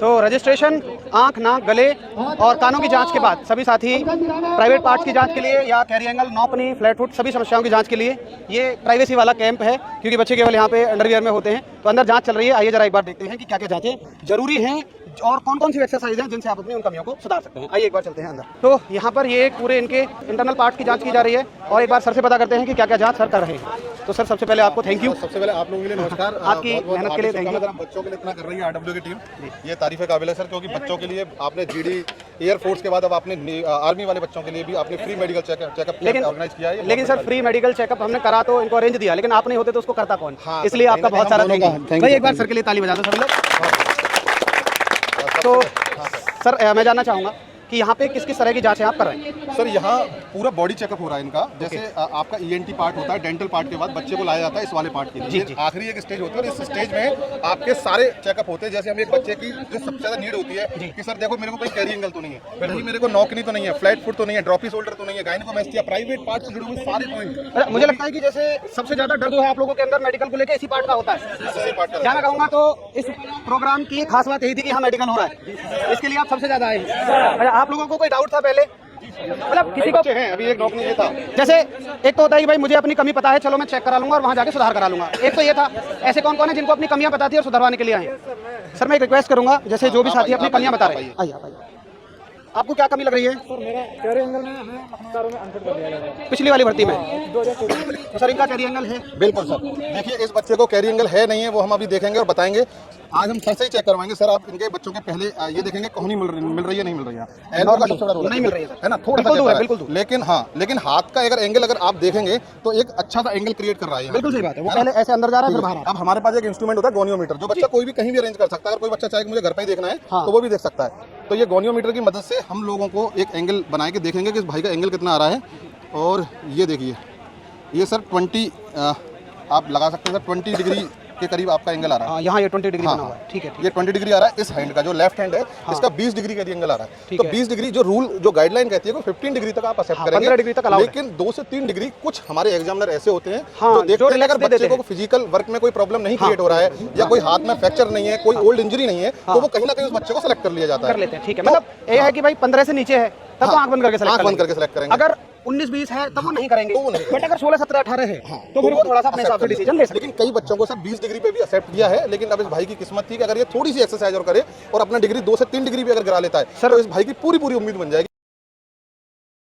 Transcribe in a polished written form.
तो रजिस्ट्रेशन आंख, नाक, गले और कानों की जांच के बाद सभी साथी प्राइवेट पार्ट्स की जांच के लिए या कैरी एंगल, नौकनी, फ्लैट फुट सभी समस्याओं की जांच के लिए ये प्राइवेसी वाला कैंप है, क्योंकि बच्चे केवल यहाँ पे अंडरवियर में होते हैं। तो अंदर जांच चल रही है, आइए जरा एक बार देखते हैं कि क्या क्या जांचें जरूरी हैं और कौन कौन सी एक्सरसाइज हैं जिनसे आप अपनी उन कमियों को सुधार सकते हैं। आइए एक बार चलते हैं अंदर। तो यहाँ पर ये पूरे इनके इंटरनल पार्ट की जांच की जा रही है और एक बार सर से पता करते हैं कि क्या क्या जांच सर कर रहे हैं। तो सर सबसे पहले आपको थैंक यू। सबसे पहले आप लोगों के लिए नमस्कार। आपकी मेहनत के लिए थैंक यू। बच्चों के लिए इतना कर रही है आरडब्ल्यू की टीम, ये तारीफ काबिल है सर, क्योंकि बच्चों के लिए आपने जीडी एयरफोर्स के बाद अब आपने आर्मी वाले बच्चों के लिए भी आपने फ्री मेडिकल चेकअप ऑर्गेनाइज किया है। लेकिन सर फ्री मेडिकल चेकअप हमने करा तो इनको अरेंज दिया, लेकिन आप नहीं होते तो उसको करता कौन? इसलिए आपका बहुत सारा थैंक यू भाई। एक बार सर के लिए ताली बजा दो सभी लोग। तो सर मैं जानना चाहूँगा कि यहाँ पे किस किस तरह की जांचें आप कर रहे हैं? सर यहाँ पूरा बॉडी चेकअप हो रहा है इनका। जैसे आपका ईएनटी पार्ट होता है, डेंटल पार्ट के बाद बच्चे को लाया जाता है इस वाले पार्ट के लिए। आखिरी एक स्टेज होती है और इस स्टेज में आपके सारे चेकअप होते हैं। जैसे हम एक बच्चे की जो सबसे ज्यादा नीड होती है कि सर देखो मेरे को कोई कैरी एंगल तो नहीं है, नहीं मेरे को नौकनी तो नहीं है, फ्लैट फुट तो नहीं है, ड्रॉपी शोल्डर तो नहीं है, गायनेकोमेस्टिया, प्राइवेट पार्ट से जुड़े हुए सारे पॉइंट। मुझे लगता है कि जैसे सबसे ज्यादा डर जो है आप लोगों के अंदर मेडिकल को लेकर इसी पार्ट का होता है। क्या मैं कहूँगा तो इस प्रोग्राम की खास बात यही थी कि यहाँ मेडिकल हो रहा है, इसके लिए आप सबसे ज्यादा आए। अच्छा, आप लोगों को कोई डाउट था पहले? मतलब किसी को हैं अभी एक नौकरी ये था। जैसे एक तो होता है कि भाई मुझे अपनी कमी पता है, चलो मैं चेक करा लूंगा और वहाँ जाके सुधार करा लूंगा। एक तो ये था, ऐसे कौन कौन है जिनको अपनी कमियां बताती है और सुधारवाने के लिए आए? सर मैं एक रिक्वेस्ट करूंगा, जैसे जो भी साथी अपनी कमियां बता रहे हैं, आइए आप आइए। आपको क्या कमी लग रही है? सर मेरा कैरी एंगल में हमें लखनऊ में अंतर कर दिया गया है पिछली वाली भर्ती में। 2024 तो सर इनका कैरी एंगल है? बिल्कुल सर, देखिए इस बच्चे को कैरी एंगल है नहीं है वो हम अभी देखेंगे और बताएंगे। आज हम सर से ही चेक करवाएंगे। सर आप इनके बच्चों के पहले ये देखेंगे कोहनी मिल रही है नहीं मिल रही है, एल्बो का सबसे बड़ा रोल नहीं मिल रही है ना, थोड़ा सा बिल्कुल दूर। लेकिन हाँ, लेकिन हाथ का अगर एंगल अगर आप देखेंगे तो एक अच्छा सा एंगल क्रिएट कर रहा है। बिल्कुल सही बात है, वो पहले ऐसे अंदर जा रहा है फिर बाहर। अब हमारे पास एक इंस्ट्रूमेंट होता है गोनियोमीटर, जो बच्चा कोई भी कहीं भी अरेंज कर सकता है। अगर कोई बच्चा चाहे मुझे घर पे ही देखना है तो वो भी देख सकता है। तो ये गोनियोमीटर की मदद से हम लोगों को एक एंगल बना के देखेंगे कि इस भाई का एंगल कितना आ रहा है। और ये देखिए, ये सर 20 आप लगा सकते हैं सर, 20 डिग्री के करीब आपका एंगल आ रहा है। यहाँ ये 20 डिग्री बना हुआ है, ठीक है। ये 20 डिग्री आ रहा है इस हैंड का, जो लेफ्ट हैंड है इसका 20 डिग्री का एंगल आ रहा है। तो 20 डिग्री जो रूल जो गाइडलाइन कहती है वो 15 डिग्री तक आप एक्सेप्ट करेंगे, 15 डिग्री तक अलाउड है। लेकिन 2 से 3 डिग्री कुछ हमारे एग्जामिनर ऐसे होते हैं हाँ, जो देखते हैं अगर बच्चे देते को फिजिकल वर्क में कोई प्रॉब्लम नहीं क्रिएट हो रहा है या कोई हाथ में फ्रैक्चर नहीं है, कोई ओल्ड इंजरी नहीं है, तो वो कहीं ना कहीं उस बच्चे को सेलेक्ट कर लिया जाता है। कर लेते हैं, ठीक है। मतलब ये है कि भाई 15 से नीचे है तब तो आंख बंद करके सेलेक्ट करेंगे। अगर 19-20 है तब वो नहीं करेंगे, बट अगर 16, 17, 18 है तो फिर वो थोड़ा सा अपने हिसाब से डिसीजन ले सकते हैं। लेकिन कई बच्चों को सर 20 डिग्री पे भी एक्सेप्ट किया है, लेकिन अब इस भाई की किस्मत थी कि अगर ये थोड़ी सी एक्सरसाइज और करे और अपना डिग्री 2 से 3 डिग्री भी अगर गिरा लेता है सर, तो इस भाई की पूरी उम्मीद बन जाएगी।